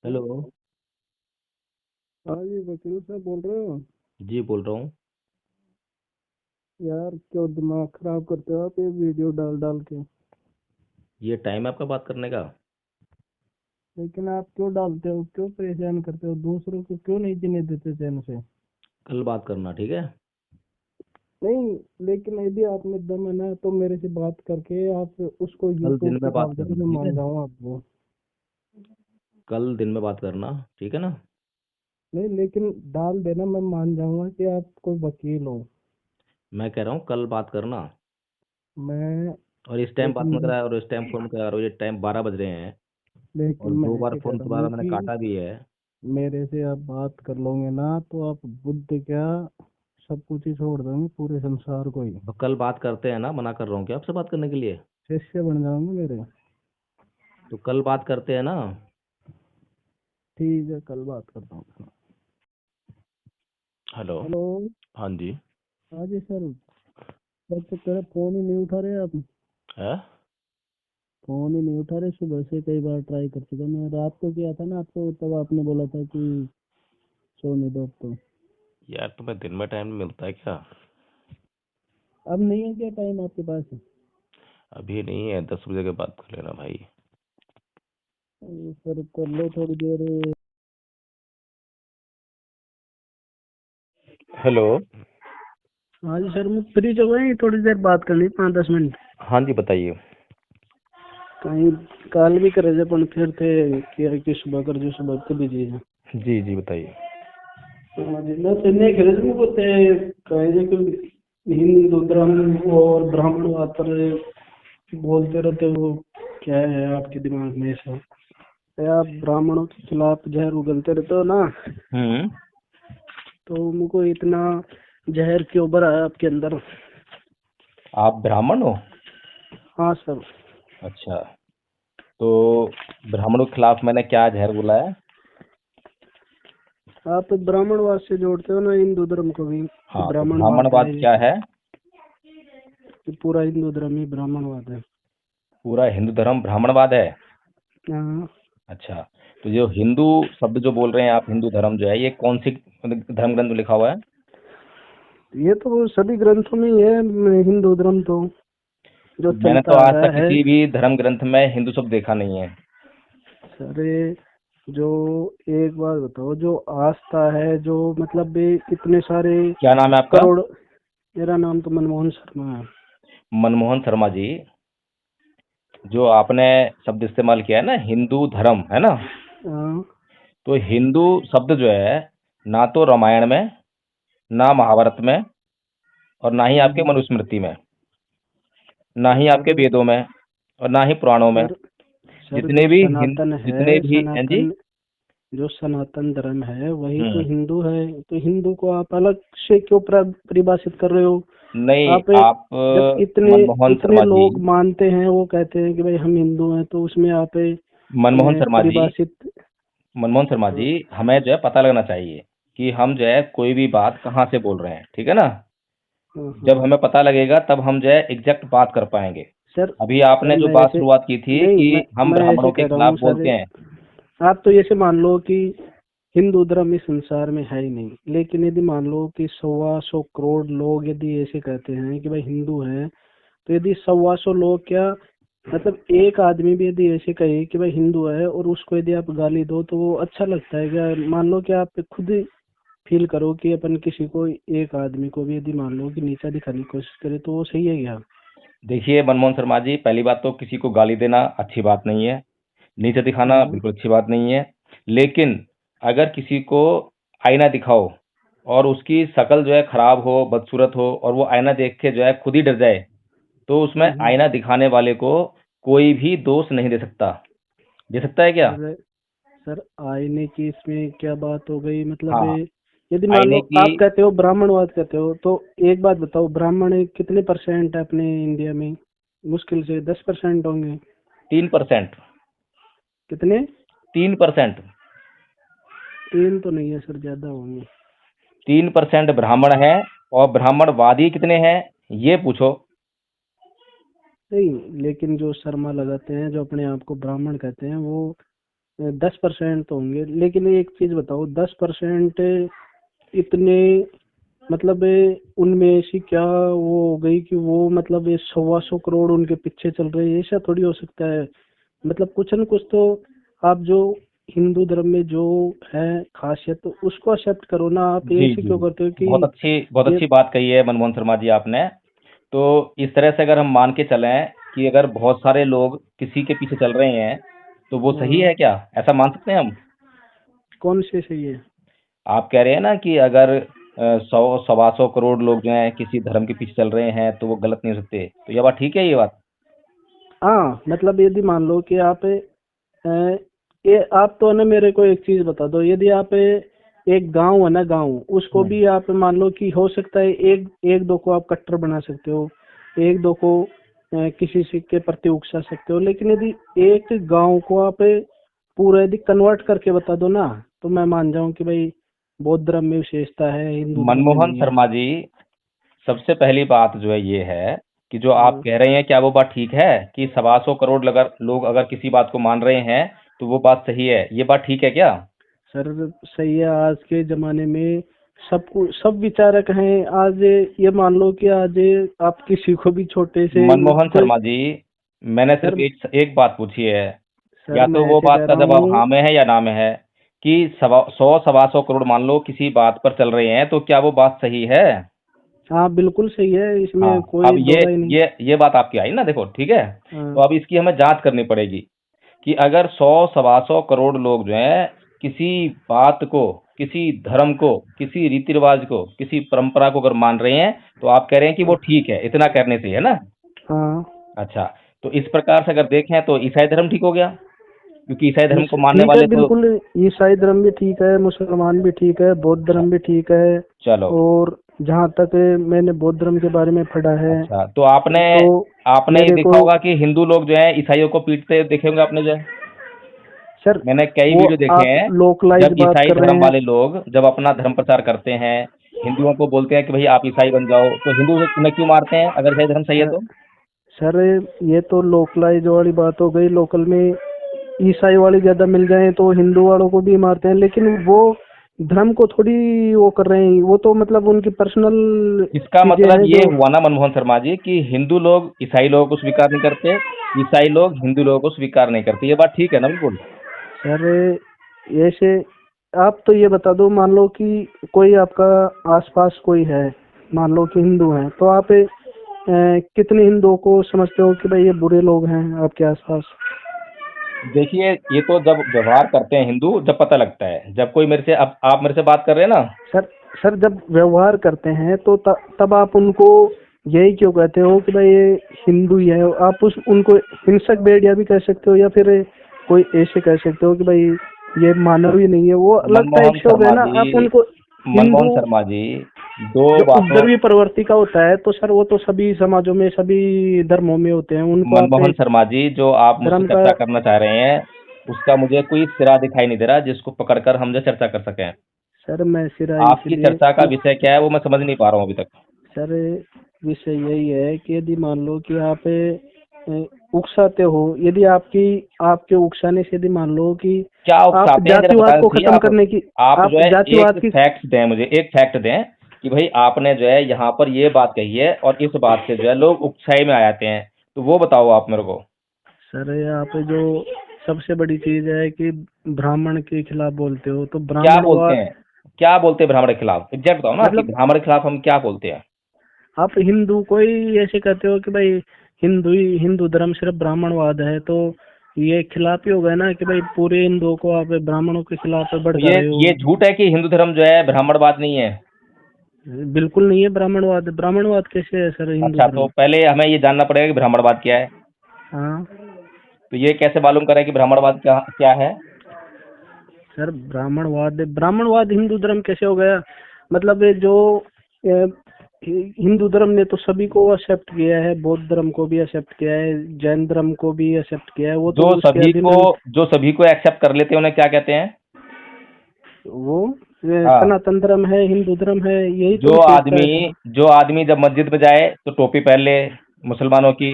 Hello. हाँ जी, वकील साहब बोल रहे हो। जी बोल रहा हूँ। यार क्यों दिमाग खराब करते हो आप ये वीडियो डाल डाल के। ये टाइम है आपका बात करने का? लेकिन आप क्यों डालते हो, क्यों परेशान करते हो, दूसरों को क्यों नहीं जीने देते चैन से। कल बात करना, ठीक है? नहीं, लेकिन यदि आप में दम है ना तो मेरे से बात करके आप उसको कल यूट्यूब दिन पे में बात डाल दो तो करना, मैं ठीक है? मान जाऊँ आपको। कल दिन में बात करना, ठीक है ना? नहीं, लेकिन डाल देना, मैं मान जाऊंगा कि आप कोई वकील हो। मैं कह रहा हूँ कल बात करना। मैं और इस टाइम बात लेकिन मत मैं करा और इस टाइम फोन करा रहा हूँ, ये टाइम 12 बज रहे हैं। लेकिन और मैं दो बार ऐसे कह फोन रहा तुम्हारा हूँ मैंने कि काटा भी है। मेरे से आप बात कर लोगे ना तो आप बुद्ध क्या, सब कुछ ही छोड़ दोगे, पूरे संसार को ही। तो कल बात करते हैं ना, मना कर रहा हूँ क्या आपसे बात करने के लिए? शिष्य बन जाओगे मेरे। तो कल बात करते हैं ना। ठीक है, कल बात करता हूँ। हेलो। हेलो। हाँ जी। हाँ जी सर। सर तो तेरा फोन ही नहीं उठा रहे आप। है। फोन ही नहीं उठा रहे, सुबह से कई बार ट्राई कर चुका मैं, रात को किया था ना आपको, तब आपने बोला था कि सोने दो अब तो। यार तुम्हें दिन में टाइम मिलता है क्या? अब नहीं है क्या टाइम आपके पास? अभी नहीं है, 10 बजे के बाद कर लेना भाई। सर कर लो थोड़ी देर। हेलो। हाँ जी सर, मैं फ्री जो है थोड़ी देर बात करनी, 5-10 मिनट। हाँ जी, बताइए। कहीं कॉल भी करे थे पर फिर थे कि सुबह कर जो, सुबह के बिजी है। जी जी, बताइए। हाँ जी, मैं चेन्नई खेले थे, वो थे कहे थे कि हिंदू धर्म और ब्राह्मणवाद पर बोलते रहते हो। क्या है आपके दिमाग में ऐसा? ये आप ब्राह्मणों के खिलाफ जहर उगलते रहते हो ना, हम्म। तो उनको इतना जहर क्यों भरा है आपके अंदर? आप ब्राह्मण हो? हाँ सर। अच्छा। तो ब्राह्मणों के खिलाफ मैंने क्या जहर बुलाया? आप ब्राह्मणवाद से जोड़ते हो ना हिंदू धर्म को भी, कि हाँ, तो ब्राह्मणवाद है ब्राह्मणवाद ये, क्या है? कि पूरा हिंदू धर्म ही ब्राह्मणवाद है। पूरा हिंदू धर्म ब्राह्मणवाद है? हाँ। अच्छा। तो जो हिंदू शब्द जो बोल रहे हैं आप, हिंदू धर्म जो है, ये कौन सी धर्म ग्रंथ में लिखा हुआ है? ये तो सभी ग्रंथों में ही है, हिंदू धर्म तो जो मैंने चलता तो आ आज रहा तक है। किसी भी धर्म ग्रंथ में हिंदू शब्द देखा नहीं है। अरे, जो एक बात बताओ, जो आस्था है, जो मतलब भी इतने सारे क्या नाम है आपका? करोड़। मेरा नाम तो मनमोहन शर्मा है। मनमोहन शर्मा जी। जो आपने शब्द इस्तेमाल किया है ना, हिंदू धर्म, है ना? हाँ। तो हिंदू शब्द जो है, ना तो रामायण में, ना महाभारत में, और ना ही आपके हम्म। मनुस्मृति में, ना ही आपके सर वेदों में, और ना ही पुराणों में। सर सर, जितने जो भी सनातन है, जितने भी हैं जी। सनातन, जो सनातन धर्म है वही तो हम्म। हिंदू है, तो हिंदू को आप अलग से क्यों परिभाषित कर रहे हो? नहीं, आप आप जब इतने मनमोहन इतने शर्मा जी। लोग मानते हैं, वो कहते हैं कि भाई हम हिंदू हैं, तो उसमें आप मनमोहन शर्मा जी। परिभाषित। मनमोहन शर्मा हाँ। जी। हमें जो है पता लगना चाहिए कि हम जो है कोई भी बात कहाँ से बोल रहे हैं, ठीक है ना? हाँ। जब हाँ। हमें पता लगेगा तब हम जो है एग्जैक्ट बात कर पाएंगे। सर अभी सर आपने जो मैं बात ऐसे शुरुआत की थी नहीं, कि हम मैं ऐसे ब्राह्मणों के कह रहा खिलाफ हूँ सर। बोलते हैं। आप तो ऐसे मान लो कि हिंदू धर्म इस संसार में है ही नहीं, लेकिन यदि मान लो कि 125 करोड़ लोग यदि ऐसे कहते हैं कि भाई हिंदू हैं, तो यदि 125 लोग क्या, मतलब एक आदमी भी यदि ऐसे कहे कि भाई हिंदू है और उसको यदि आप गाली दो तो वो अच्छा लगता है क्या? मान लो कि आप खुद ही फील करो कि अपन किसी को, एक आदमी को भी यदि मान लो कि नीचा दिखाने की कोशिश करे तो वो सही है क्या? देखिए मनमोहन शर्मा जी, पहली बात तो किसी को गाली देना अच्छी बात नहीं है। नीचे दिखाना हाँ। बिल्कुल अच्छी बात नहीं है। लेकिन अगर किसी को आईना दिखाओ और उसकी शक्ल जो है खराब हो, बदसूरत हो, और वो आईना देख के जो है खुद ही डर जाए, तो उसमें हम्म। आईना दिखाने वाले को कोई भी दोष नहीं दे सकता। दे सकता है क्या? सर सर, आईने की इसमें क्या बात हो गई, मतलब हाँ। यदि मान लो आईने की आप कहते हो ब्राह्मणवाद कहते हो, तो एक बात बताओ, ब्राह्मण कितने परसेंट है अपने इंडिया में? मुश्किल से 10% होंगे। 3%। कितने? 3%। 3 तो नहीं है सर, ज्यादा होंगे। 3% ब्राह्मण है। और ब्राह्मणवादी कितने हैं, ये पूछो। नहीं, लेकिन जो शर्मा लगाते हैं, जो अपने आप को ब्राह्मण कहते हैं, वो 10% तो होंगे, लेकिन एक चीज बताओ, 10% इतने, मतलब उनमें ऐसी क्या वो हो गई कि वो मतलब ये 125 करोड़ उनके पीछे चल रहे हैं? ऐसा थोड़ी हो सकता है। मतलब कुछ न कुछ तो आप जो हिंदू धर्म में जो है खासियत, तो उसको एक्सेप्ट करो ना। आप जी ऐसे जी, क्यों करते हो कि बहुत ये। अच्छी बात कही है मनमोहन शर्मा जी आपने। तो इस तरह से अगर हम मान के चलें कि अगर बहुत सारे लोग किसी के पीछे चल रहे हैं तो वो सही हाँ, है क्या, ऐसा मान सकते हैं हम? कौन से सही है? आप कह रहे हैं ना कि अगर 100 125 करोड़ लोग जो हैं किसी धर्म के पीछे चल रहे हैं तो वो गलत नहीं हो सकते, तो ये बात ठीक है, ये बात? हाँ, मतलब यदि मान लो कि आप ये आप तो ना मेरे को एक चीज बता दो, यदि आप एक गांव है ना, गांव उसको हम्म। भी आप मान लो कि हो सकता है एक एक दो को आप कट्टर बना सकते हो, एक दो को किसी से के प्रति उकसा सकते हो, लेकिन यदि एक गांव को आप पूरा यदि कन्वर्ट करके बता दो ना, तो मैं मान जाऊं कि भाई बौद्ध धर्म में विशेषता है, हिंदू धर्म में मनमोहन नहीं है। शर्मा जी, सबसे पहली बात जो है ये है कि जो आप हाँ, कह रहे हैं क्या वो बात ठीक है कि 125 करोड़ अगर लोग अगर किसी बात को मान रहे हैं तो वो बात सही है, ये बात ठीक है क्या? सर सही है। आज के जमाने में सब विचारक हैं। आज ये मान लो कि आज आप किसी को भी छोटे से मनमोहन कोई। शर्मा जी, मैंने सर सिर्फ एक बात पूछी है। सर या तो मैं वो ऐसे बात कह का रहा जवाब हूँ। हाँ में है या ना में है कि 100 125 करोड़ मान लो किसी बात पर चल रहे हैं तो क्या वो बात सही है? हाँ, बिल्कुल सही है, हाँ, इसमें अब कोई दो राय नहीं। ये बात आपकी आई ना, देखो ठीक है। तो हाँ, अब इसकी हमें जांच करनी पड़ेगी कि अगर 100 125 करोड़ लोग जो हैं किसी बात को, किसी धर्म को, किसी रीति रिवाज को, किसी परंपरा को अगर मान रहे हैं तो आप कह रहे हैं कि वो ठीक है इतना करने से, है ना? हाँ, अच्छा, तो इस प्रकार से अगर देखें तो ईसाई धर्म ठीक हो गया, क्योंकि ईसाई धर्म को मानने ठीक है, वाले तो। बिल्कुल। ईसाई धर्म भी ठीक है, मुसलमान भी ठीक है, बौद्ध अच्छा, धर्म भी ठीक है। चलो। और जहाँ तक मैंने बौद्ध धर्म के बारे में पढ़ा है, अच्छा, तो आपने तो आपने ये मेरे को। देखा होगा कि हिंदू लोग जो है ईसाइयों को पीटते देखे होंगे आपने जो है। सर मैंने कई वो वीडियो देखे आप हैं लोकलाइज जब बात ईसाई कर रहे धर्म हैं। वाले लोग जब अपना धर्म प्रचार करते हैं, हिंदुओं को बोलते हैं कि भाई आप ईसाई बन जाओ, तो हिंदू उन्हें क्यों मारते हैं अगर ईसाई धर्म सही है सर, तो? सर ये तो लोकलाइज वाली बात हो गई। लोकल में ईसाई वाले ज्यादा मिल जाएं तो हिंदू वालों को भी मारते हैं, लेकिन वो धर्म को थोड़ी वो कर रहे हैं। वो तो मतलब उनकी पर्सनल इसका चीजें मतलब हैं ये जो। हुआ ना मनमोहन शर्मा जी कि हिंदू लोग ईसाई लोगों को स्वीकार नहीं करते, ईसाई लोग हिंदू लोगों को स्वीकार नहीं करते, ये बात ठीक है ना बिल्कुल? सर ऐसे आप तो ये बता दो, मान लो कि कोई आपका आसपास कोई है, मान लो कि हिंदू है, तो आप कितने हिंदुओं को समझते हो कि भाई ये बुरे लोग हैं आपके आसपास? देखिए, ये तो जब व्यवहार करते हैं हिंदू, जब पता लगता है, जब कोई मेरे से, अब आप मेरे से बात कर रहे हैं ना। सर सर जब व्यवहार करते हैं तो तब आप उनको यही क्यों कहते हो कि भाई ये हिंदू ही है? आप उनको हिंसक भेड़िया भी कह सकते हो, या फिर कोई ऐसे कह सकते हो कि भाई ये मानव ही नहीं है। वो अलग टाइप मनमोहन से हो गए शर्मा ना। जी, आप उनको मनमोहन हिंदू, शर्मा जी, दो जो बातों। उपद्रवी प्रवृत्ति का होता है, तो सर वो तो सभी समाजों में, सभी धर्मों में होते हैं। उनको आप मनमोहन एक शर्मा जी, जो आप मुझसे धर्म का। चर्चा करना चाह रहे हैं उसका मुझे कोई सिरा दिखाई नहीं दे रहा जिसको पकड़कर हम जो चर्चा कर सकें। सर मैं सिरा आपकी इसलिए चर्चा का इस विषय क्या है वो मैं समझ नहीं पा रहा हूँ अभी तक। सर विषय यही है कि यदि मान लो कि आप उकसाते हो, यदि आपके उकसाने से यदि मान लो कि क्या आप उकसाते हैं जरा बता जातिवाद को दीजिए खत्म आप। करने की, आप जो आप है एक जातिवाद की। फैक्ट दें, मुझे एक फैक्ट दें कि भाई आपने जो है यहाँ पर ये बात कही है और इस बात से जो है लोग उकसाई में आ जाते हैं, तो वो बताओ आप मेरे को। सर आप जो सबसे बड़ी चीज है कि ब्राह्मण के खिलाफ बोलते हो, तो क्या बोलते ब्राह्मणवाद। हैं, क्या बोलते हैं ब्राह्मण के खिलाफ, एग्जैक्ट बताओ ना कि मतलब ब्राह्मण के खिलाफ हम क्या बोलते हैं? आप हिंदू को ही ऐसे कहते हो कि भाई हिंदू धर्म सिर्फ ब्राह्मणवाद है, तो ये खिलाफ ही हो गया ना कि भाई पूरे हिंदुओं को आप ब्राह्मणों के खिलाफ तो भड़का रहे हो। ये झूठ है कि हिंदू धर्म जो है ब्राह्मणवाद नहीं है? बिल्कुल नहीं है ब्राह्मणवाद। ब्राह्मणवाद कैसे है सर हिंदू अच्छा, तो धर्म? पहले हमें ये जानना पड़ेगा कि ब्राह्मणवाद क्या है। हाँ तो ये कैसे मालूम करें कि ब्राह्मणवाद क्या क्या है? सर, ब्राह्मणवाद हिंदू धर्म कैसे हो गया? मतलब ये जो अ, हिंदू धर्म ने तो सभी को एक्सेप्ट किया है, बौद्ध धर्म को भी एक्सेप्ट किया है, जैन धर्म को भी एक्सेप्ट किया है। वो तो उसके अधीन जो सभी को एक्सेप्ट कर लेते हैं उन्हें क्या कहते हैं? वो हाँ, सनातन धर्म है, हिंदू धर्म है, यही तो जो विशेषता आदमी है सर। जो आदमी जब मस्जिद में जाए तो टोपी पहन ले मुसलमानों की,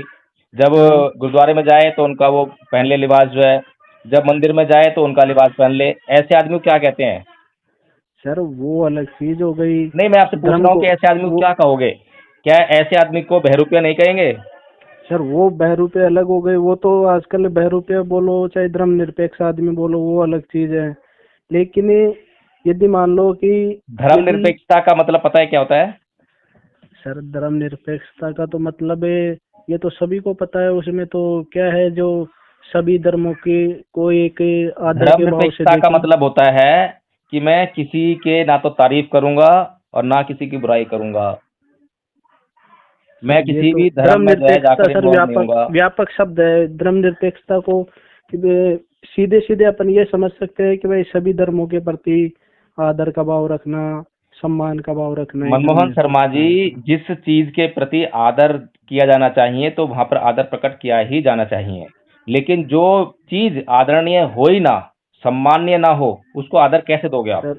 जब हाँ, गुरुद्वारे में जाए तो उनका वो पहन ले लिबास जो है, जब मंदिर में जाए तो उनका लिबास पहन ले, ऐसे आदमी को क्या कहते हैं? सर वो अलग चीज हो गई। नहीं, मैं आपसे पूछ धर्म रहा हूँ को कि ऐसे आदमी को वो क्या कहोगे? क्या ऐसे आदमी को बहरूपिया नहीं कहेंगे? सर वो बहरूपे अलग हो गए। वो तो आजकल बहरूपे बोलो चाहे धर्मनिरपेक्ष आदमी बोलो, वो अलग चीज है। लेकिन यदि मान लो कि यदि धर्मनिरपेक्षता का मतलब पता है क्या होता है? सर धर्मनिरपेक्षता का तो मतलब है, ये तो सभी को पता है। उसमें तो क्या है, जो सभी धर्मों के को एक आदर के भाव से धर्मनिरपेक्षता का देखें। मतलब होता है कि मैं किसी के ना तो तारीफ करूंगा और ना किसी की बुराई करूंगा। मैं सर ये किसी तो भी धर्म में जो है धर्मनिरपेक्षता जाकर सर इन्वॉल्व नहीं व्यापक होऊंगा। व्यापक शब्द है। धर्मनिरपेक्षता को सीधे सीधे अपन ये समझ सकते हैं कि भाई सभी धर्मों के प्रति आदर का भाव रखना, सम्मान का भाव रखना ही मनमोहन शर्मा धर्मनिरपेक्षता जी, है सर। जिस चीज के प्रति आदर किया जाना चाहिए तो वहां पर आदर प्रकट किया ही जाना चाहिए। लेकिन जो चीज आदरणीय हो ही ना, सम्माननीय ना हो, उसको आदर कैसे दोगे आप? सर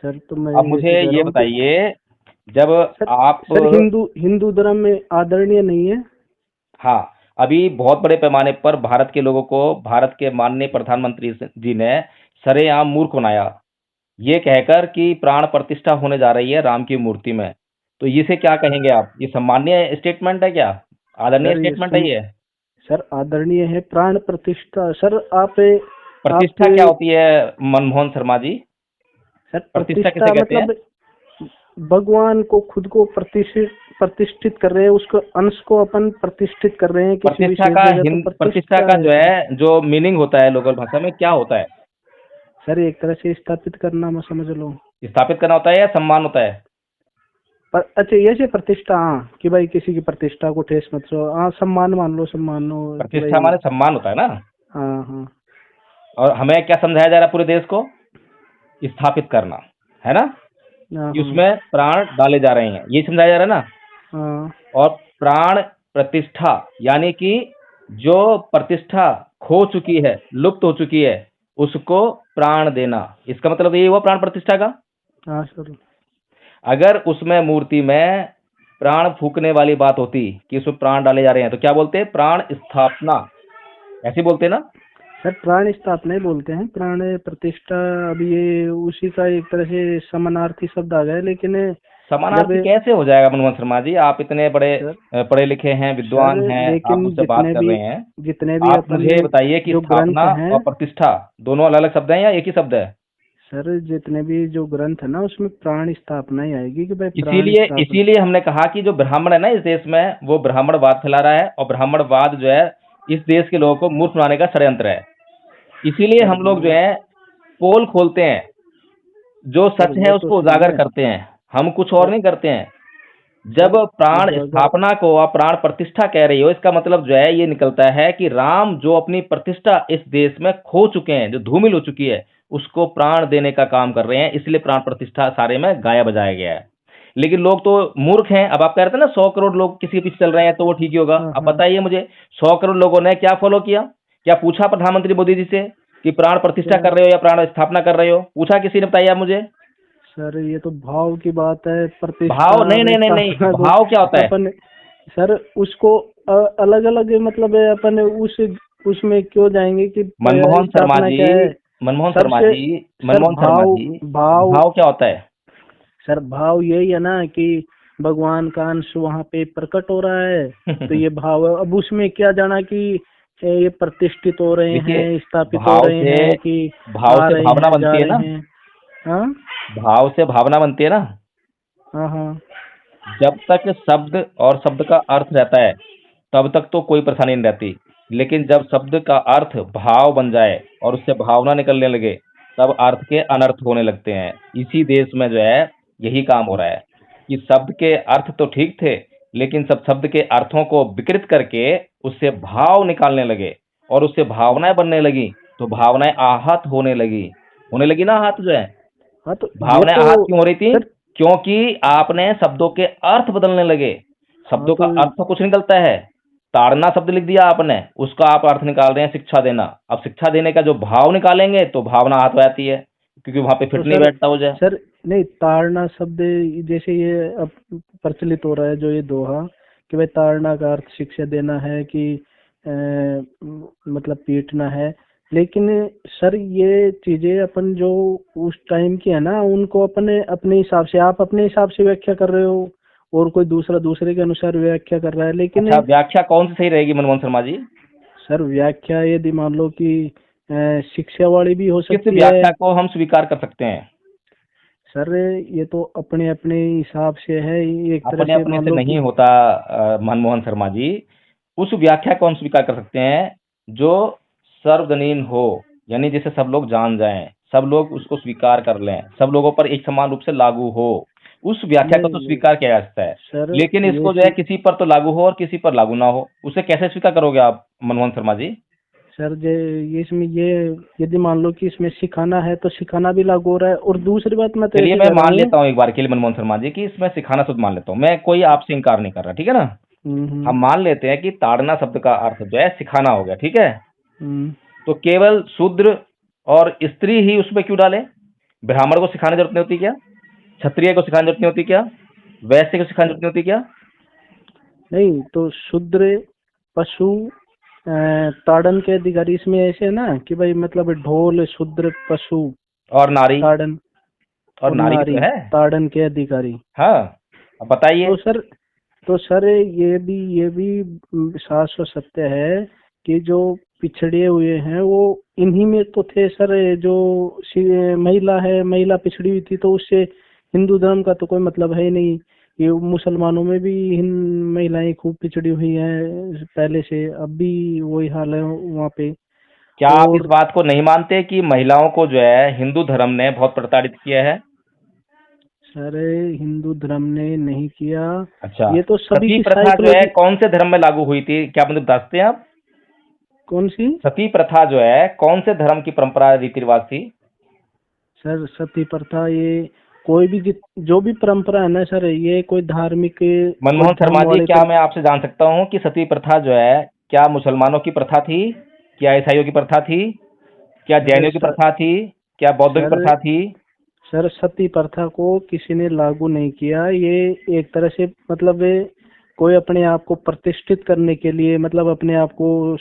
सर तो मैं अब ये मुझे तो कह रहा ये हूँ कि बताइए, जब सर आप, सर हिंदू हिंदू धर्म में आदरणीय नहीं है। हाँ, अभी बहुत बड़े पैमाने पर भारत के लोगों को भारत के माननीय प्रधानमंत्री जी ने सरेआम मूर्ख बनाया, ये कहकर कि प्राण प्रतिष्ठा होने जा रही है राम की मूर्ति में। तो इसे क्या कहेंगे आप? ये सम्माननीय स्टेटमेंट है क्या? आदरणीय सर स्टेटमेंट है ये? सर आदरणीय है प्राण प्रतिष्ठा। सर आप प्रतिष्ठा क्या होती है मनमोहन शर्मा जी? सर प्रतिष्ठा किसे प्रतिष्ठा कहते हैं? मतलब भगवान को खुद को प्रतिष्ठित कर रहे हैं, उसको अंश को अपन प्रतिष्ठित कर रहे हैं किसी प्रतिष्ठा विशेष का जगह, तो हिंद प्रतिष्ठा प्रतिष्ठा का है जो सर। है जो मीनिंग होता है लोकल भाषा में, क्या होता है? सर एक तरह से स्थापित करना मैं समझ लो। स्थापित करना होता है या सम्मान होता है? पर अच्छा ये से प्रतिष्ठा, हाँ कि भाई किसी की प्रतिष्ठा को ठेस मत दो, हाँ सम्मान मान लो, सम्मान लो कि प्रतिष्ठा भाई। माने सम्मान होता है ना। हाँ हाँ और हमें क्या समझाया जा रहा है पूरे देश को? स्थापित करना, है ना? हाँ कि हाँ उसमें प्राण डाले जा रहे हैं, ये समझाया जा रहा है ना। हाँ और प्राण प्रतिष्ठा यानी कि जो प्रतिष्ठा खो चुकी है, लुप्त हो चुकी है, उसको प्राण देना, इसका मतलब यही हुआ प्राण प्रतिष्ठा का। हाँ सर। अगर उसमें मूर्ति में प्राण फूकने वाली बात होती कि उसमें प्राण डाले जा रहे हैं, तो क्या बोलते हैं? प्राण स्थापना, ऐसे बोलते हैं ना। सर प्राण स्थापना ही बोलते हैं, प्राण प्रतिष्ठा। अब ये उसी का एक तरह से समानार्थी शब्द आ गया, लेकिन जब समानार्थी कैसे हो जाएगा मनमोहन शर्मा जी? आप इतने बड़े सर पढ़े लिखे हैं, सर विद्वान हैं, आप लेकिन मुझसे बात कर रहे हैं। जितने भी आप अपन मुझे बताइए कि जो ग्रंथ स्थापना हैं, और प्रतिष्ठा दोनों अलग अलग शब्द हैं या एक ही शब्द है? सर जितने भी जो ग्रंथ है ना, उसमें प्राण स्थापना ही आएगी कि भाई प्राण इसीलिए स्थापना। इसीलिए हमने कहा कि जो ब्राह्मण है ना इस देश में, वो ब्राह्मणवाद फैला रहा है, और ब्राह्मणवाद जो है इस देश के लोगों को मूर्ख बनाने का षड्यंत्र है। इसीलिए सर हम लोग जो है पोल खोलते हैं, जो सर सच वो है तो उसको सही उजागर है करते हैं, हम कुछ और सर। नहीं करते हैं। जब सर प्राण उजागर स्थापना को आप प्राण प्रतिष्ठा कह रही हो, इसका मतलब जो है ये निकलता है कि राम जो अपनी प्रतिष्ठा इस देश में खो चुके हैं, जो धूमिल हो चुकी है, उसको प्राण देने का काम कर रहे हैं, इसलिए प्राण प्रतिष्ठा सारे में गाया बजाया गया है। लेकिन लोग तो मूर्ख हैं। अब आप कह रहे थे ना 100 करोड़ लोग किसी के पीछे चल रहे हैं तो वो ठीक ही होगा। हाँ अब हाँ बताइए मुझे, 100 करोड़ लोगों ने क्या फॉलो किया? क्या पूछा प्रधानमंत्री मोदी जी से कि प्राण प्रतिष्ठा सर कर रहे हो या प्राण स्थापना कर रहे हो? पूछा किसी ने? बताइए आप मुझे। सर ये तो भाव की बात है, प्रतिष्ठा भाव नहीं और नहीं नहीं नहीं, स्थापना तो भाव क्या होता है? अपन सर उसको अलग अलग मतलब है। अपन उसमें क्यों जाएंगे कि मनमोहन शर्मा स्थापना जी, क्या है। मनमोहन शर्मा सबसे जी, सर मनमोहन शर्मा भाव जी, भाव भाव क्या होता है? सर भाव यही है ना कि भगवान का अंश वहाँ पे प्रकट हो रहा है, तो ये भाव है। अब उसमें क्या जाना कि ये प्रतिष्ठित हो रहे देखिए, हैं, स्थापित हो भाव रहे से हैं कि भाव आ से रहे भावना हैं, जा बनती है ना। रहे हैं। हाँ भाव से भावना बनती है ना। हाँ हाँ जब तक शब्द और शब्द का अर्थ रहता है तब तक तो कोई परेशानी नहीं रहती। लेकिन जब शब्द का अर्थ भाव बन जाए और उससे भावना निकलने लगे, तब अर्थ के अनर्थ होने लगते हैं। इसी देश में जो है यही काम हो रहा है कि शब्द के अर्थ तो ठीक थे, लेकिन सब शब्द के अर्थों को विकृत करके उससे भाव निकालने लगे और उससे भावनाएं बनने लगी, तो भावनाएं आहत होने लगी ना। आहत जो है, हाँ तो ये भावनाएं तो आहत क्यों हो रही थी? सर क्योंकि आपने शब्दों के अर्थ बदलने लगे। हाँ शब्दों का तो अर्थ तो कुछ निकलता है। ताड़ना शब्द लिख दिया आपने, उसका आप अर्थ निकाल रहे हैं शिक्षा देना। अब शिक्षा देने का जो भाव निकालेंगे तो भावना आहत हो जाती है, क्योंकि वहां पे तो फिट नहीं बैठता हो जाए। सर नहीं, ताड़ना शब्द जैसे ये अब प्रचलित हो रहा है जो ये दोहा कि भाई ताड़ना का अर्थ शिक्षा देना है कि मतलब पीटना है। लेकिन सर ये चीजें अपन जो उस टाइम की है ना, उनको अपने अपने हिसाब से, आप अपने हिसाब से व्याख्या कर रहे हो और कोई दूसरा दूसरे के अनुसार व्याख्या कर रहा है। लेकिन अच्छा, व्याख्या कौन सी सही रहेगी मनमोहन शर्मा जी? सर व्याख्या यदि मान लो कि शिक्षा वाली भी हो किस सकती है। व्याख्या को हम स्वीकार कर सकते हैं? सर ये तो अपने अपने हिसाब से है, एक तरह अपने से अपने मान से लो नहीं कि होता मनमोहन शर्मा जी। उस व्याख्या को हम स्वीकार कर सकते हैं जो सर्वजनीन हो, यानी जिसे सब लोग जान जाएं, सब लोग उसको स्वीकार कर लें, सब लोगों पर एक समान रूप से लागू हो। उस व्याख्या को नहीं तो नहीं स्वीकार किया जा सकता है। सर लेकिन ये इसको जो है किसी पर तो लागू हो और किसी पर लागू ना हो, उसे कैसे स्वीकार करोगे आप मनमोहन शर्मा जी? सर ये इसमें ये यदि मान लो कि इसमें सिखाना है तो सिखाना भी लागू हो रहा है। और दूसरी बात मैं तो चलिए ऐसे मैं कह रहा मान हूँ। लेता हूँ एक बार के लिए मनमोहन शर्मा जी कि इसमें सिखाना शुद्ध मान लेता हूँ, मैं कोई आपसे इनकार नहीं कर रहा, ठीक है ना। हम्म। हम मान लेते हैं कि ताड़ना शब्द का अर्थ जो है सिखाना हो गया, ठीक है। हम्म। तो केवल शूद्र और स्त्री ही उसमें क्यों डाले? ब्राह्मण को सिखाने की जरूरत नहीं होती क्या? क्षत्रिय को सिखाने की जरूरत नहीं होती क्या? वैश्य को सिखाने की जरूरत नहीं होती क्या? नहीं तो शूद्र, पशु, ताड़न के अधिकारी, इसमें ऐसे है ना कि भाई मतलब ढोल शूद्र, पशु और नारी, ताड़न, और और नारी भी नारी तो है। ताड़न के अधिकारी। हाँ, अब बताइए। तो सर तो सर ये भी शाश्वत सत्य है कि जो पिछड़े हुए हैं वो इन्हीं में तो थे सर। जो महिला है, महिला पिछड़ी हुई थी तो उससे हिंदू धर्म का तो कोई मतलब है ही नहीं। ये मुसलमानों में भी महिलाएं खूब पिछड़ी हुई हैं पहले से, अब भी वही हाल है वहाँ पे। क्या आप इस और बात को नहीं मानते कि महिलाओं को जो है हिंदू धर्म ने बहुत प्रताड़ित किया है? सर हिंदू धर्म ने नहीं किया, अच्छा, ये तो सभी सती की प्रथा जो है साइकोलॉजी। कौन से धर्म में लागू हुई थी, क्या मुझे बता सकते हैं आप? कौन सी? सती प्रथा जो है कौन से धर्म की परंपरा रीति रिवाज थी? सर सती प्रथा ये कोई भी जो भी परंपरा है ना सर, ये कोई धार्मिक, कोई मनमोहन शर्मा धर्म जी, वाले क्या तो। मैं आपसे जान सकता हूँ कि सती प्रथा जो है क्या मुसलमानों की प्रथा थी, क्या ईसाइयों की प्रथा थी, क्या सर जैनियों की प्रथा थी, क्या बौद्धों की सर प्रथा थी? सर सती प्रथा को किसी ने लागू नहीं किया। ये एक तरह से मतलब कोई अपने आप को प्रतिष्ठित करने के लिए, मतलब अपने आप को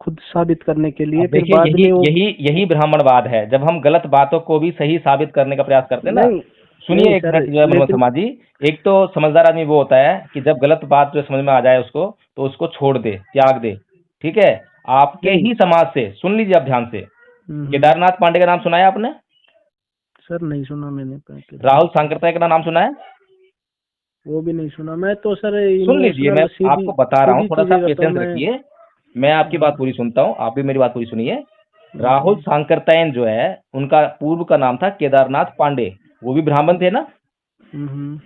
खुद साबित करने के लिए अब फिर देखिए, बाद यही में वो। यही यही ब्राह्मणवाद है, जब हम गलत बातों को भी सही साबित करने का प्रयास करते हैं ना। नहीं नहीं सुनिए एक सर, मिनट जो है मनोज लेकिन शर्मा जी। एक तो समझदार आदमी वो होता है कि जब गलत बात जो समझ में आ जाए उसको, तो उसको छोड़ दे, त्याग दे, ठीक है। आपके नहीं। ही समाज से सुन लीजिए आप ध्यान से। हम्म। केदारनाथ पांडे का नाम सुना है आपने? सर नहीं सुना मैंने राहुल केदारनाथ पांडे, सांकृत्याय का नाम सुना है? वो भी नहीं सुना। मैं तो सर सुन लीजिए, मैं इमोशनल सीधी आपको बता रहा हूँ, सीधी थोड़ा सा चीजें करता हूँ पेशेंस मैं। रखिए। मैं आपकी बात हम्म। पूरी सुनता हूँ, आप भी मेरी बात पूरी सुनिए। राहुल हम्म। सांकृत्यायन जो है, उनका पूर्व का नाम था केदारनाथ पांडे, वो भी ब्राह्मण थे ना। हम्म।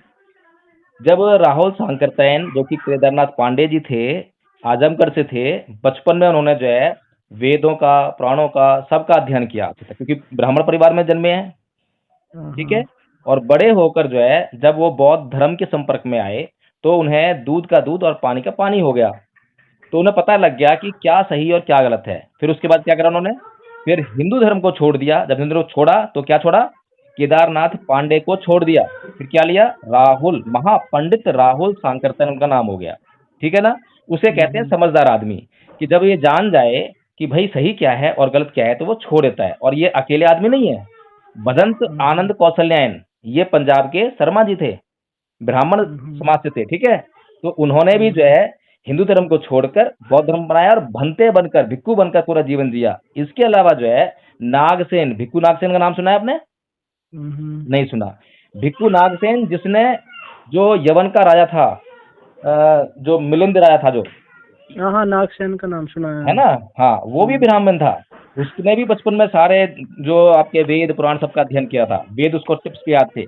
जब राहुल सांकृत्यायन जो कि केदारनाथ पांडे जी थे, आजमगढ़ से थे, बचपन में उन्होंने जो है वेदों का, पुराणों का, सबका अध्ययन किया क्योंकि ब्राह्मण परिवार में जन्मे हैं, ठीक है। हाँ। और बड़े होकर जो है जब वो बौद्ध धर्म के संपर्क में आए, तो उन्हें दूध का दूध और पानी का पानी हो गया। तो उन्हें पता लग गया कि क्या सही और क्या गलत है। फिर उसके बाद क्या करा उन्होंने? फिर हिंदू धर्म को छोड़ दिया। जब हिंदू धर्म को छोड़ा तो क्या छोड़ा? केदारनाथ पांडे को छोड़ दिया। फिर क्या लिया? राहुल, महापंडित राहुल सांकृत्यायन उनका नाम हो गया, ठीक है ना। उसे कहते हैं हम्म। समझदार आदमी, कि जब ये जान जाए कि भाई सही क्या है और गलत क्या है तो वो छोड़ देता है। और ये अकेले आदमी नहीं है। भदंत हम्म। आनंद कौशल्यायन, ये पंजाब के शर्मा जी थे, ब्राह्मण हम्म। समाज से थे, ठीक है। तो उन्होंने भी जो हम्म। है हिंदू धर्म को छोड़कर बौद्ध धर्म बनाया और भंते बनकर, भिक्खु बनकर पूरा जीवन जिया। इसके अलावा जो है नागसेन, भिक्खु नागसेन का नाम सुना है आपने? हम्म। नहीं सुना। भिक्खु नागसेन जिसने, जो यवन का राजा था, जो मिलिंद राजा था जो, हाँ हाँ, नागसेन का नाम सुना है है। ना। हाँ, वो भी ब्राह्मण था। उसने भी बचपन में सारे जो आपके वेद पुराण सबका अध्ययन किया था, वेद उसको टिप्स पे याद थे।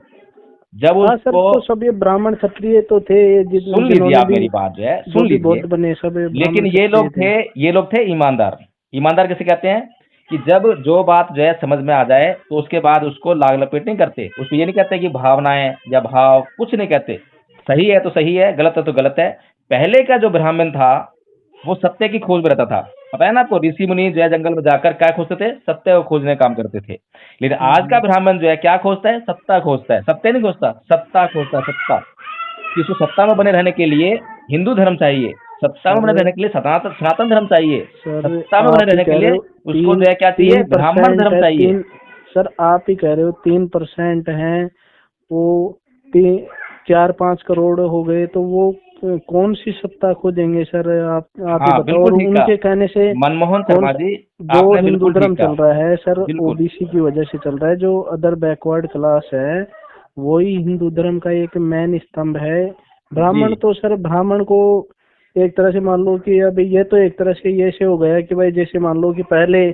जब हाँ सर, उसको, तो सब ये ब्राह्मण क्षत्रिय तो थे, सुन लीजिए जिन्होंने आप भी मेरी बात जो है, जो सुन भी लीजिए। बौद्ध बने सब ये लेकिन ब्राह्मण क्षत्रिय थे। ये लोग थे ईमानदार। ईमानदार किसे कहते हैं? कि जब जो बात जो है समझ में आ जाए तो उसके बाद उसको लाग लपेट नहीं करते, उसको ये नहीं कहते कि भावनाएं या भाव, कुछ नहीं कहते। सही है तो सही है, गलत है तो गलत है। पहले का जो ब्राह्मण था वो सत्य की खोज में रहता था। पता है ना आपको, ऋषि मुनि जो है जंगल में जाकर क्या खोजते थे? सत्य को खोजने का काम करते थे। लेकिन आज का हम्म। ब्राह्मण जो है क्या खोजता है? सत्ता खोजता है। सत्य नहीं खोजता, सत्ता खोजता है, सत्ता। कि उसको सत्ता में बने रहने के लिए हिंदू धर्म चाहिए। सत्ता में बने सर रहने के लिए सनातन सनातन धर्म चाहिए। सर सत्ता में बने आप ही रहने के कह रहे लिए हो उसको जो है क्या चाहिए, ब्राह्मण 3% धर्म है, चाहिए। सर आप ही कह रहे हो 3% है, वो 4-5 करोड़ हो गए, तो वो कौन सी सत्ता खोजेंगे सर? आप ही हाँ बताओ। और बिल्कुल ठीक कहा उनके कहने से मनमोहन कौन शर्मा सा जी, जो आपने हिंदू बिल्कुल धर्म ठीक कहा। चल रहा है सर, बिल्कुल ओबीसी की वजह से चल रहा है। जो अदर बैकवर्ड क्लास है वही हिंदू धर्म का एक मेन स्तंभ है। जी। ब्राह्मण तो सर, ब्राह्मण को एक तरह से मान लो कि अभी ये तो एक तरह से ये से हो गया कि भाई जैसे मान लो कि पहले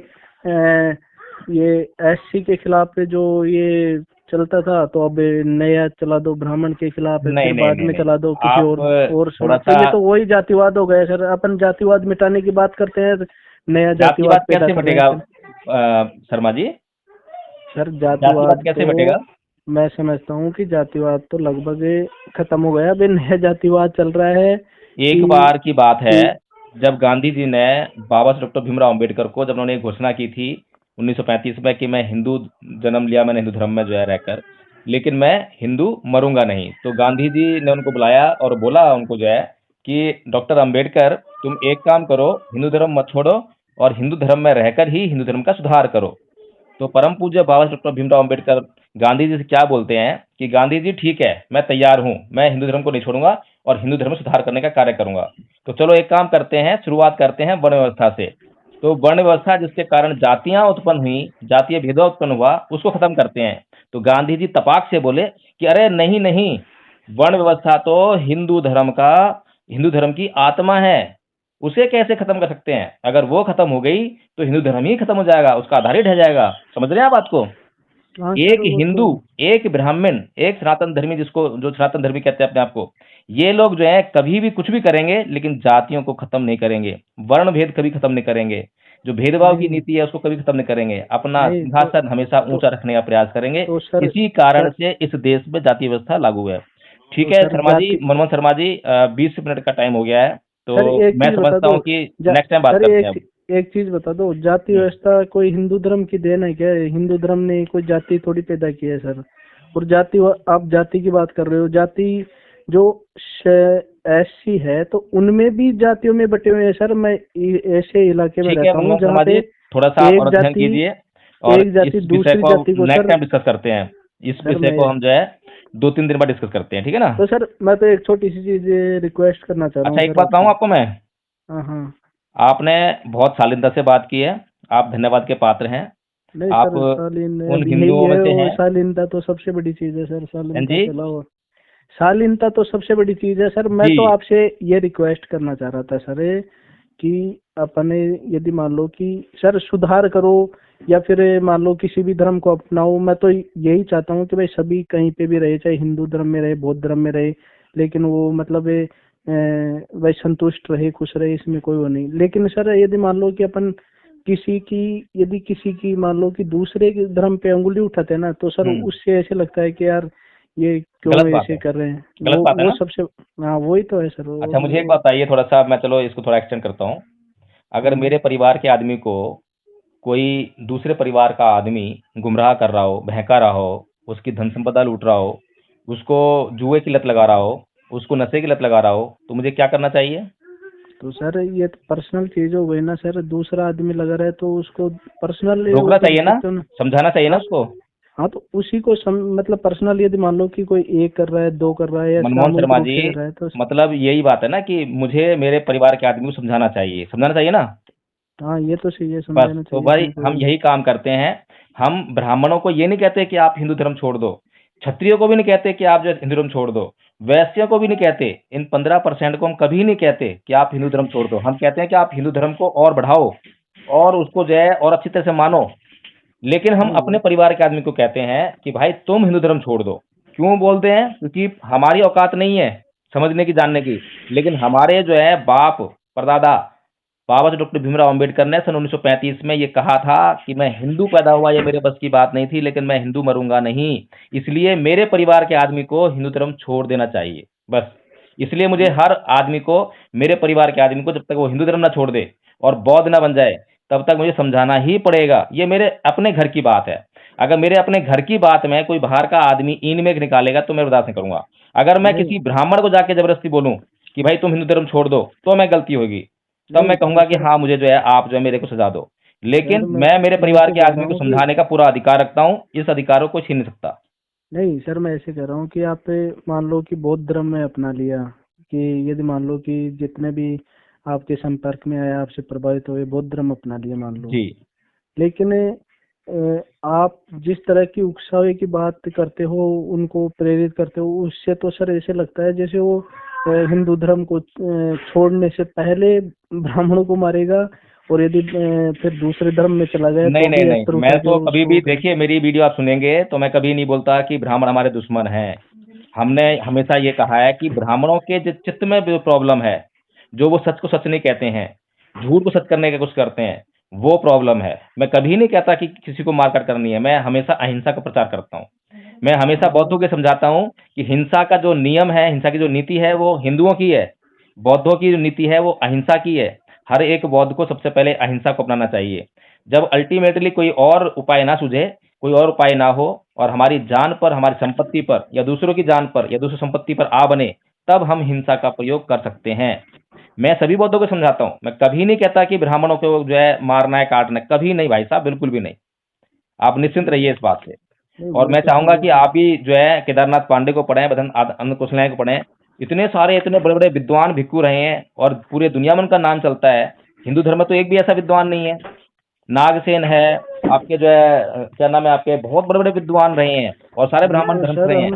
ये एससी के खिलाफ पे जो ये चलता था, तो अब नया चला दो ब्राह्मण के खिलाफ है, नहीं फिर नहीं बाद नहीं में नहीं, चला दो किसी आप और थोड़ा समाज। तो सा, ये तो वही जातिवाद हो गया सर। अपन जातिवाद मिटाने की बात करते हैं, तो नया जातिवाद जातिवाद पैदा कैसे कर रहे हैं मिटेगा सर। शर्मा जी? सर जातिवाद जातिवाद कैसे तो मिटेगा? मैं समझता हूँ कि जातिवाद तो लगभग खत्म हो गया। अभी नया जातिवाद चल रहा है एक कि बार की बात है, कि जब गांधी जी ने बाबा साहब डॉक्टर भीमराव अंबेडकर को, जब उन्होंने एक घोषणा की थी 1935 में कि मैं हिंदू जन्म लिया मैंने हिंदू धर्म में जो है रहकर, लेकिन मैं हिंदू मरूंगा नहीं, तो गांधी जी ने उनको बुलाया और बोला उनको जो है कि डॉक्टर अंबेडकर, तुम एक काम करो, हिंदू धर्म मत छोड़ो और हिंदू धर्म में रहकर ही हिंदू धर्म का सुधार करो। तो परम पूज्य बाबा डॉक्टर भीमराव अंबेडकर गांधी जी से क्या बोलते हैं कि गांधी जी ठीक है, मैं तैयार हूं, मैं हिंदू धर्म को नहीं छोड़ूंगा और हिंदू धर्म में सुधार करने का कार्य करूंगा। तो चलो एक काम करते हैं, शुरुआत करते हैं वर्ण व्यवस्था से। तो वर्ण व्यवस्था जिसके कारण जातियां उत्पन्न हुई, जातीय भेदभाव उत्पन्न हुआ, उसको खत्म करते हैं। तो गांधी जी तपाक से बोले कि अरे नहीं नहीं, वर्ण व्यवस्था तो हिंदू धर्म की आत्मा है, उसे कैसे खत्म कर सकते हैं? अगर वो खत्म हो गई तो हिंदू धर्म ही खत्म हो जाएगा, उसका आधार ही ढह जाएगा। समझ रहे हैं आप बात को? हाँ सर एक वो तो हिंदू, एक ब्राह्मण, एक सनातन धर्मी, जिसको जो सनातन धर्मी कहते हैं अपने आप को, ये लोग जो है कभी भी कुछ भी करेंगे लेकिन जातियों को खत्म नहीं करेंगे, वर्ण भेद कभी खत्म नहीं करेंगे, जो भेदभाव की नहीं नीति है उसको कभी खत्म नहीं करेंगे, अपना नहीं सिंहासन हमेशा तो ऊंचा रखने का प्रयास करेंगे। तो सर इसी कारण सर से इस देश में जाति व्यवस्था लागू है। ठीक तो है सर शर्मा जी, जाति मनमोहन शर्मा जी, 20 मिनट का टाइम हो गया है, सर तो एक मैं चीज बता समझता दो। हूँ कि नेक्स्ट टाइम बात सर करते हैं अब। एक चीज बता दो, जाति हम्म। व्यवस्था कोई हिंदू धर्म की देन है क्या? हिंदू धर्म ने कोई जाति थोड़ी पैदा की है सर। और आप जाति की बात कर रहे हो, जाति जो एससी है तो उनमें भी जातियों में बटे हुए हैं सर। मैं ऐसे इलाके में ठीक है रहता हूँ मनमोहन जहाँ शर्मा पे जी, थोड़ा सा आप एक और अध्ययन जाति कीजिए और एक इस जाति विषय दूसरी को जाति को नेक्स्ट सर। टाइम डिस्कस करते हैं। इस सर विषय मैं को हम जो है 2-3 दिन बाद डिस्कस करते हैं, ठीक है ना? तो सर मैं तो एक छोटी सी चीज रिक्वेस्ट करना चाह रहा अच्छा हूँ एक सर बात कहूँ आपसे। आपको मैं, हाँ हाँ। आपने बहुत शालीनता से बात की है, आप धन्यवाद के पात्र हैं। नहीं आप सर, शालीन उन अब यही हिंदुओं में है, से वो हैं। शालीनता तो सबसे बड़ी चीज है सर। हैं शालीनता जी? के अलावा शालीनता तो सबसे बड़ी चीज है सर। मैं जी। तो आपसे ये रिक्वेस्ट करना चाह रहा था सर कि अपने यदि मान लो कि सर सुधार करो या फिर मान लो किसी भी धर्म को अपनाओ। मैं तो यही चाहता हूँ कि भाई सभी कहीं पे भी रहे, चाहे हिंदू धर्म में रहे, बौद्ध धर्म में रहे, लेकिन वो मतलब भाई संतुष्ट रहे, खुश रहे, इसमें कोई वो नहीं। लेकिन सर यदि मान लो कि अपन किसी की मान लो कि दूसरे के धर्म पे उंगली उठाते हैं ना, तो सर हम्म। उससे ऐसे लगता है कि यार ये क्यों गलत बात ऐसे है, कर रहे हैं। गलत बात है वो ना? सबसे, हाँ वही तो है सर। अच्छा मुझे एक बात बताइए, थोड़ा सा मैं चलो इसको थोड़ा एक्सटेंड करता हूँ। अगर हाँ मेरे परिवार के आदमी को कोई दूसरे परिवार का आदमी गुमराह कर रहा हो, बहका रहा हो, उसकी धन संपदा लूट रहा हो, उसको जुए की लत लगा रहा हो, उसको नशे की लत लगा रहा हो, तो मुझे क्या करना चाहिए? तो सर ये तो पर्सनल चीज हो गई ना सर। दूसरा आदमी लगा रहा है तो उसको पर्सनल वो रोकना कर चाहिए ना, सकते हो ना। समझाना चाहिए ना हाँ उसको। हाँ, तो उसी को मतलब पर्सनल यदि मान लो कि कोई एक कर रहा है, दो कर रहा है, या मनमोहन सामूहिक शर्मा रूप जी, से कर रहा है तो मतलब यही बात है ना कि मुझे मेरे परिवार के आदमी को समझाना चाहिए ना। हाँ ये तो सही है, बस समझाना तो चाहिए, भाई इसमें कोई हम वो नहीं। यही काम करते हैं। हम ब्राह्मणों को ये नहीं कहते कि आप हिंदू धर्म छोड़ दो, क्षत्रियो को भी नहीं कहते कि आप जो है हिंदू धर्म छोड़ दो, वैश्यों को भी नहीं कहते, इन 15% को हम कभी नहीं कहते कि आप हिंदू धर्म छोड़ दो। हम कहते हैं कि आप हिंदू धर्म को और बढ़ाओ और उसको जो है और अच्छी तरह से मानो। लेकिन हम हाँ अपने वो परिवार के आदमी को कहते हैं कि भाई तुम हिंदू धर्म छोड़ दो। क्यों बोलते हैं? क्योंकि हमारी औकात नहीं है समझने की, जानने की। लेकिन हमारे जो है बाप परदादा बाबा साहब डॉक्टर भीमराव अंबेडकर ने सन 1935 में ये कहा था कि मैं हिंदू पैदा हुआ, ये मेरे बस की बात नहीं थी, लेकिन मैं हिंदू मरूंगा नहीं। इसलिए मेरे परिवार के आदमी को हिंदू धर्म छोड़ देना चाहिए, बस। इसलिए मुझे हर आदमी को, मेरे परिवार के आदमी को, जब तक वो हिंदू धर्म ना छोड़ दे और बौद्ध ना बन जाए, तब तक मुझे समझाना ही पड़ेगा। ये मेरे अपने घर की बात है। अगर मेरे अपने घर की बात में कोई बाहर का आदमी इन में निकालेगा तो मैं बर्दाश्त नहीं करूंगा। अगर मैं नहीं किसी ब्राह्मण को जाके जबरदस्ती बोलूं कि भाई तुम हिंदू धर्म छोड़ दो, तो मैं गलती होगी, तब नहीं मैं कहूंगा कि सर, हाँ मुझे जो है आप जो है मेरे को सजा दो। सर लेकिन मैं मैं मेरे मैं परिवार ऐसे के कह रहा आदमी को हूँ कि समझाने का पूरा अधिकार रखता हूँ, इस अधिकार को छीन नहीं सकता। नहीं सर, मैं ऐसे कह रहा हूँ कि आप मान लो कि बौद्ध धर्म में अपना लिया, कि यदि मान लो कि जितने भी आपके संपर्क में आए, आपसे प्रभावित हुए, बौद्ध धर्म अपना लिया मान लो, जी लेकिन आप जिस तरह की उकसावे की बात करते हो, उनको प्रेरित करते हो, उससे तो सर ऐसे लगता है जैसे वो हिंदू धर्म को छोड़ने से पहले ब्राह्मणों को मारेगा, और यदि फिर दूसरे धर्म में चला जाए नहीं तो नहीं भी नहीं, अस्त्र मैं उठा के तो कभी उसको भी, वो करे। देखिए मेरी वीडियो आप सुनेंगे तो मैं कभी नहीं बोलता कि ब्राह्मण हमारे दुश्मन हैं। हमने हमेशा ये कहा है कि ब्राह्मणों के जो चित्त में जो प्रॉब्लम है, जो वो सच को सच नहीं कहते हैं, झूठ को सच करने की कोशिश करते हैं, वो प्रॉब्लम है। मैं कभी नहीं कहता कि किसी को मारकाट करनी है, मैं हमेशा अहिंसा का प्रचार करता हूँ। मैं हमेशा बौद्धों को समझाता हूँ कि हिंसा का जो नियम है, हिंसा की जो नीति है वो हिंदुओं की है, बौद्धों की जो नीति है वो अहिंसा की है। हर एक बौद्ध को सबसे पहले अहिंसा को अपनाना चाहिए। जब अल्टीमेटली कोई और उपाय ना सूझे, कोई और उपाय ना हो, और हमारी जान पर, हमारी संपत्ति पर, या दूसरों की जान पर या दूसरी संपत्ति पर आ बने, तब हम हिंसा का प्रयोग कर सकते हैं। मैं सभी बौद्धों को समझाता हूँ, मैं कभी नहीं कहता कि ब्राह्मणों को जो है मारना है, काटना है, कभी नहीं भाई साहब, बिल्कुल भी नहीं। आप निश्चिंत रहिए इस बात से। नहीं और वो मैं तो चाहूंगा सही है कि सर। आप भी जो है केदारनाथ पांडे को पढ़ें, बदन अन्न कुशलैया को पढ़ें। इतने सारे इतने बड़े बड़े विद्वान भिक्खु रहे हैं और पूरे दुनिया में उनका नाम चलता है। हिंदू धर्म में तो एक भी ऐसा विद्वान नहीं है। नागसेन है, आपके जो है क्या नाम है, आपके बहुत बड़े बड़े विद्वान रहे हैं और सारे नहीं ब्राह्मण तो धर्म से सर रहे हैं। हम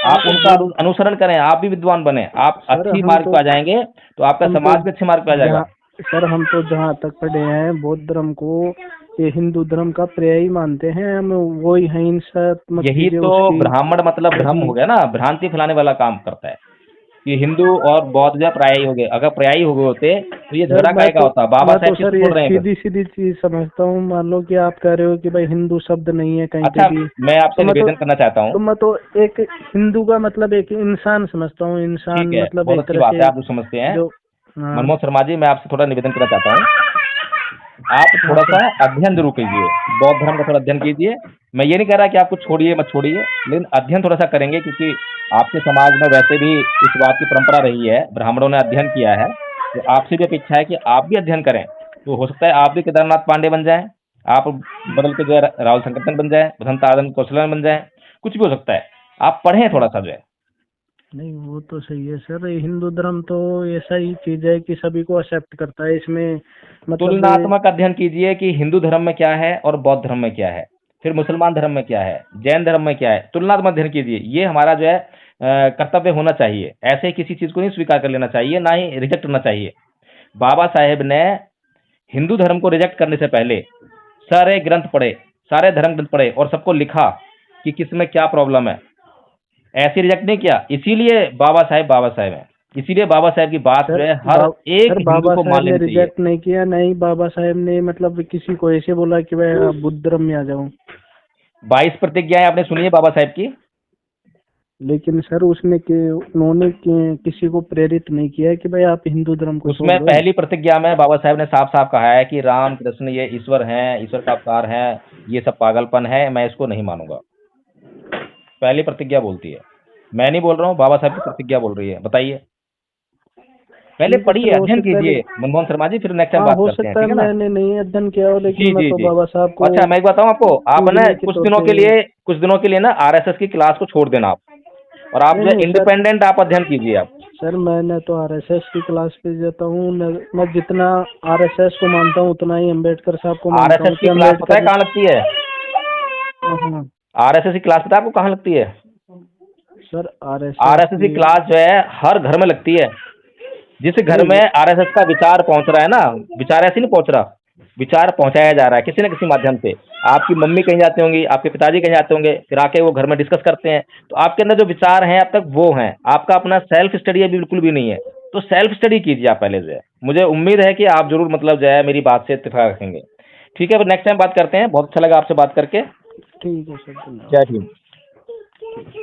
आप तो उनका बहुत अनुसरण करें, आप भी विद्वान बने, आप सर अच्छी हम मार्ग तो पे आ जाएंगे, तो आपका हम तो समाज भी अच्छे मार्ग पे आ जाएगा। जहाँ सर हम तो जहाँ तक पढ़े हैं, बौद्ध धर्म को ये हिंदू धर्म का पर्याय मानते हैं हम। वही हिंसात्मक यही चीजें तो उसकी ब्राह्मण मतलब भ्रम यदि हो गया ना, भ्रांति फैलाने वाला काम करता है कि हिंदू और बौद्ध जो है पर्यायी हो गए। अगर पर्यायी हो गए होते तो ये सर झगड़ा काहे का होता? बाबा मैं तो साहेब सर किसको ये छोड़ रहे हैं फिर? सीधी सीधी चीज समझता हूँ। मान लो कि आप कह रहे हो कि भाई हिंदू शब्द नहीं है कहीं पे अच्छा, भी, मैं तो आपसे निवेदन करना चाहता हूँ। मैं तो एक हिंदू का मतलब एक इंसान समझता हूँ। ठीक इंसान है, मतलब बहुत एक अच्छी तरह बात है, से आप जो समझते हैं। जो हाँ मनमोहन शर्मा जी, मैं आपसे थोड़ा निवेदन करना चाहता हूँ, आप हाँ थोड़ा सा सर। अध्ययन जरूर कीजिए, बौद्ध धर्म का थोड़ा अध्ययन कीजिए। मैं ये नहीं कह रहा कि आपको छोड़िए मत छोड़िए, लेकिन अध्ययन थोड़ा सा करेंगे, क्योंकि आपके समाज में वैसे भी इस बात की परंपरा रही है, ब्राह्मणों ने अध्ययन किया है, तो आपसे भी अपेक्षा है कि आप भी अध्ययन करें। तो हो सकता है आप भी केदारनाथ पांडे बन जाएं, आप बदल के जो है राहुल संकीर्तन बन जाएं, बसंत आनंद कौशलन बन जाएं, कुछ भी हो सकता है। आप पढ़ें थोड़ा सा जो है। नहीं वो तो सही है सर। हिंदू धर्म तो ऐसा ही चीज है कि सभी को एक्सेप्ट करता है इसमें, मतलब तुलनात्मक अध्ययन कीजिए कि हिंदू धर्म में क्या है और बौद्ध धर्म में क्या है, फिर मुसलमान धर्म में क्या है, जैन धर्म में क्या है, तुलनात्मक अध्ययन कीजिए। ये हमारा जो है कर्तव्य होना चाहिए। ऐसे ही किसी चीज को नहीं स्वीकार कर लेना चाहिए, ना ही रिजेक्ट करना चाहिए। बाबा साहेब ने हिंदू धर्म को रिजेक्ट करने से पहले सारे ग्रंथ पढ़े, सारे धर्म ग्रंथ पढ़े और सबको लिखा कि किसमें क्या प्रॉब्लम है। ऐसे रिजेक्ट नहीं किया, इसीलिए बाबा साहेब हैं। इसीलिए बाबा साहेब की बात जो सर है हर एक सर हिंदू बाबा को मान साहेब ने लेनी चाहिए। रिजेक्ट नहीं किया, नहीं बाबा साहेब ने मतलब किसी को ऐसे बोला कि भाई आप बुद्ध धर्म में आ जाओ। 22 प्रतिज्ञाएं आपने सुनी है बाबा साहेब की? लेकिन सर उन्होंने किसी को प्रेरित नहीं किया कि भाई आप हिंदू धर्म को छोड़ उसमें दो। पहली प्रतिज्ञा में बाबा साहेब ने साफ साफ कहा है कि राम कृष्ण ये ईश्वर हैं, ईश्वर का अवतार है, ये सब पागलपन है, मैं इसको नहीं मानूंगा। पहली प्रतिज्ञा बोलती है। मैं नहीं बोल रहा हूँ, बाबा साहेब की प्रतिज्ञा बोल रही है। बताइए, पहले ठीक है पढ़िए, सर, हो अध्ययन सकता है कीजिए मनमोहन शर्मा जी, फिर नेक्स्ट टाइम हाँ बात हो करते हैं, सकता है ठीक है ना? मैंने नहीं अध्ययन किया हो, लेकिन जी मैं जी तो जी। बाबा साहब को अच्छा, मैं एक बताऊं आपको, आप ना पूजने के तौर पे। कुछ दिनों के लिए ना आरएसएस की क्लास को छोड़ देना आप, और आप नहीं जो है नहीं सर, इंडिपेंडेंट आप अध्ययन कीजिए आप। सर मैंने तो आरएसएस की क्लास पे जाता हूँ। मैं जितना आरएसएस को मानता हूँ उतना ही अम्बेडकर साहब को मानता आरएसएस हूँ की कि क्लास पता है अम्बेडकर। कहाँ लगती है? हाँ आरएसएस की क्लास पता है आपको कहाँ लगती है? सर, आरएसएस आरएसएस की की क्लास जो है हर घर में लगती है। जिस घर में नहीं आरएसएस का विचार पहुंच रहा है ना, विचार ऐसे नहीं पहुंच रहा, विचार पहुंचाया जा रहा है किसी न किसी माध्यम से। आपकी मम्मी कहीं जाती होंगी, आपके पिताजी कहीं जाते होंगे, फिर आके वो घर में डिस्कस करते हैं, तो आपके अंदर जो विचार हैं अब तक वो हैं। आपका अपना सेल्फ स्टडी अभी बिल्कुल भी नहीं है। तो सेल्फ स्टडी कीजिए आप पहले से। मुझे उम्मीद है कि आप जरूर मतलब जो है मेरी बात से इत्तेफाक रखेंगे। ठीक है, फिर नेक्स्ट टाइम बात करते हैं। बहुत अच्छा लगा आपसे बात करके। ठीक है सर, जय धन्यवाद। हिंद।